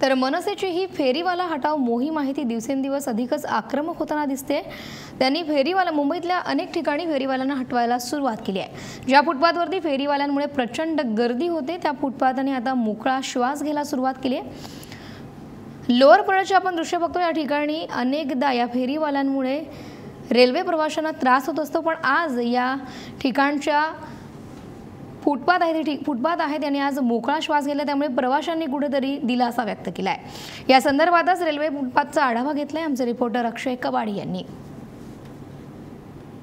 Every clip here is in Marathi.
तर मनसेची ही फेरीवाला हटाव मोहीम आहे ती दिवसेंदिवस अधिकच आक्रमक होताना दिसते। त्यांनी फेरीवाला मुंबईतल्या अनेक ठिकाणी फेरीवाल्यांना हटवायला सुरुवात केली आहे। ज्या फुटपाथवरती फेरीवाल्यांमुळे प्रचंड गर्दी होते त्या फुटपाथाने आता मोकळा श्वास घ्यायला सुरुवात केली आहे। लोअर परळचे आपण दृश्य बघतो, या ठिकाणी अनेकदा या फेरीवाल्यांमुळे रेल्वे प्रवाशांना त्रास होत असतो, पण आज या ठिकाणच्या फुटपाथ आहे त्यांनी आज मोकळा श्वास घेतला, त्यामुळे प्रवाशांनी कुठेतरी दिलासा व्यक्त केलाय। या संदर्भातच रेल्वे फुटपाथचा आढावा घेतलाय आमचे रिपोर्टर अक्षय कवाडी यांनी।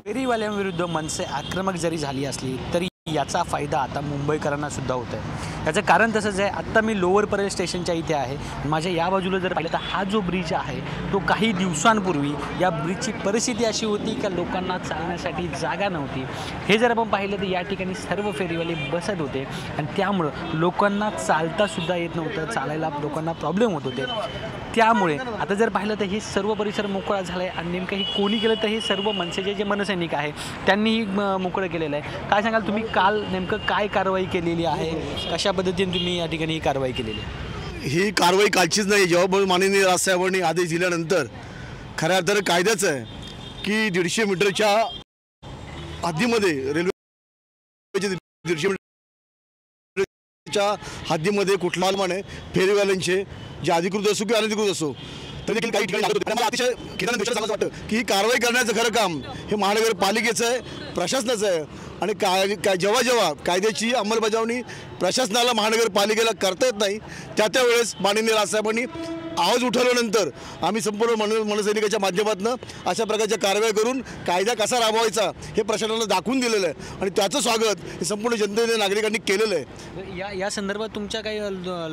फेरीवाल्यांविरुद्ध मनसे आक्रमक जरी झाली असली तरी याचा फायदा आता मुंबईकरांना सुद्धा होत आहे। याचं कारण तसंच आहे, आत्ता मी लोअर परेल स्टेशनच्या इथे आहे। माझ्या या बाजूला जर पाहिलं तर हा जो ब्रिज आहे तो काही दिवसांपूर्वी या ब्रिजची परिस्थिती अशी होती की लोकांना चालण्यासाठी जागा नव्हती। हे जर आपण पाहिलं तर या ठिकाणी सर्व फेरीवाले बसत होते आणि त्यामुळं लोकांना चालता सुद्धा येत नव्हतं, चालायला लोकांना प्रॉब्लेम होत होते। त्यामुळे आता जर पाहिलं तर हे सर्व परिसर मोकळा झाला आहे आणि नेमकं हे कोणी केलं तर हे सर्व मनसेचे जे मनसैनिक आहे त्यांनीही मोकळं केलेलं आहे। काय सांगाल तुम्ही, काल नेमकं काय कारवाई केलेली आहे, कशा पद्धतीने तुम्ही या ठिकाणी ही कारवाई केलेली आहे? ही कारवाई कालचीच नाही। जेव्हा माननीय राजसाहेबांनी आदेश दिल्यानंतर खऱ्या अर्थानं कायद्याच आहे की 150 मीटरच्या हद्दीमध्ये रेल्वे 150 मीटरच्या हद्दीमध्ये कुठला माने फेरीवाल्यांचे जे अधिकृत असो किंवा अनधिकृत असो तरी देखील काही ठिकाणी मला अतिशय खिदानं सांगायचं वाटतं की ही कारवाई करण्याचं खरं काम हे महानगरपालिकेचं आहे, प्रशासनाचं आहे। आणि जेव्हा कायद्याची अंमलबजावणी प्रशासनाला महानगरपालिकेला करता येत नाही त्यावेळेस माननीय राजसाहेबांनी आवाज उठवल्यानंतर आम्ही संपूर्ण मनसैनिकाच्या माध्यमातून अशा प्रकारच्या कारवाई करून कायदा कसा राबवायचा हे प्रशासनाला दाखवून दिलेलं आहे आणि त्याचं स्वागत हे संपूर्ण जनतेने नागरिकांनी केलेलं आहे। या संदर्भात तुमच्या काही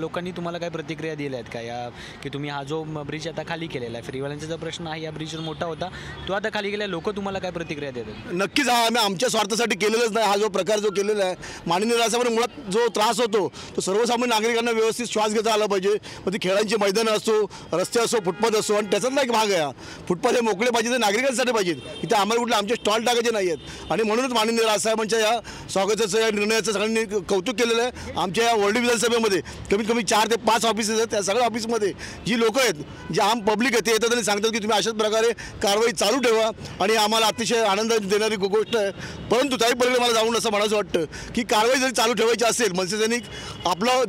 लोकांनी तुम्हाला काही प्रतिक्रिया दिल्या आहेत का या की तुम्ही हा जो ब्रिज आता खाली केलेला आहे, फेरीवाल्यांचा जो प्रश्न आहे या ब्रिजवर मोठा होता तो आता खाली केला, लोक तुम्हाला काय प्रतिक्रिया देतात? नक्कीच हा आम्ही आमच्या स्वार्थासाठी केलेलंच नाही। हा जो प्रकार जो केलेला आहे माननीय राजसाहेबांनी मुळात जो त्रास होतो तो सर्वसामान्य नागरिकांना व्यवस्थित श्वास घेता आला पाहिजे। मग ती खेळांची मैदानं असो, रस्ते असो, फुटपाथ असो, आणि त्याचातला एक भाग आहे फुटपाथ हे मोकळे पाहिजे ते नागरिकांसाठी पाहिजेत, इथे आम्हाला कुठले आमचे स्टॉल टाकायचे नाही आहेत। आणि म्हणूनच माननीय राजसाहेबांच्या या स्वागताचं या निर्णयाचं सगळ्यांनी कौतुक केलेलं आहे। आमच्या या वर्ल्ड विधानसभेमध्ये कमीत कमी 4 ते 5 ऑफिसेस आहेत, त्या सगळ्या ऑफिसमध्ये जी लोक आहेत, जे आम पब्लिक आहेत, ते येतात आणि सांगतात की तुम्ही अशाच प्रकारे कारवाई चालू ठेवा आणि आम्हाला अतिशय आनंद देणारी गोष्ट आहे। परंतु त्याही पहिले मला जाऊन असं म्हणायचं वाटतं की कारवाई जरी चालू ठेवायची असेल, मनसेसैनिक आपला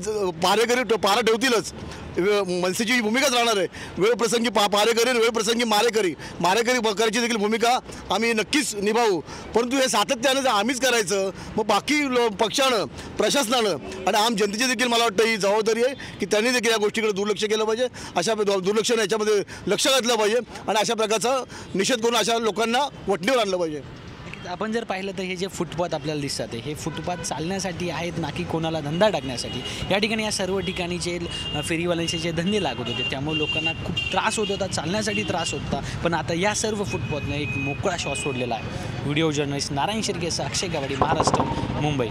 पारा ठेवतीलच, मनसेची भूमिकाच राहणार आहे। वेळ प्रसंगी पारे करेल, वेळ प्रसंगी मारेकरी करायची देखील भूमिका आम्ही नक्कीच निभावू। परंतु हे सातत्यानं आम्हीच करायचं, मग बाकी पक्षानं, प्रशासनानं आणि आम जनतेची देखील मला वाटतं ही जबाबदारी आहे की त्यांनी देखील या गोष्टीकडे दुर्लक्ष केलं पाहिजे, अशा दुर्लक्षाने याच्यामध्ये लक्ष घातलं पाहिजे आणि अशा प्रकारचा निषेध करून अशा लोकांना वठणीवर आणलं पाहिजे। आपण जर पाहिलं तर हे जे फुटपाथ आपल्याला दिसतात हे फुटपाथ चालण्यासाठी आहेत ना की कोणाला धंदा टाकण्यासाठी। या ठिकाणी या सर्व ठिकाणी जे फेरीवाल्यांचे जे धंदे लागत होते त्यामुळे लोकांना खूप त्रास होत होता, चालण्यासाठी त्रास होता, पण आता या सर्व फुटपाथने एक मोकळा श्वास सोडलेला आहे। व्हिडिओ जर्नलिस्ट नारायण शिर्केसह अक्षय कवाडी, महाराष्ट्र, मुंबई।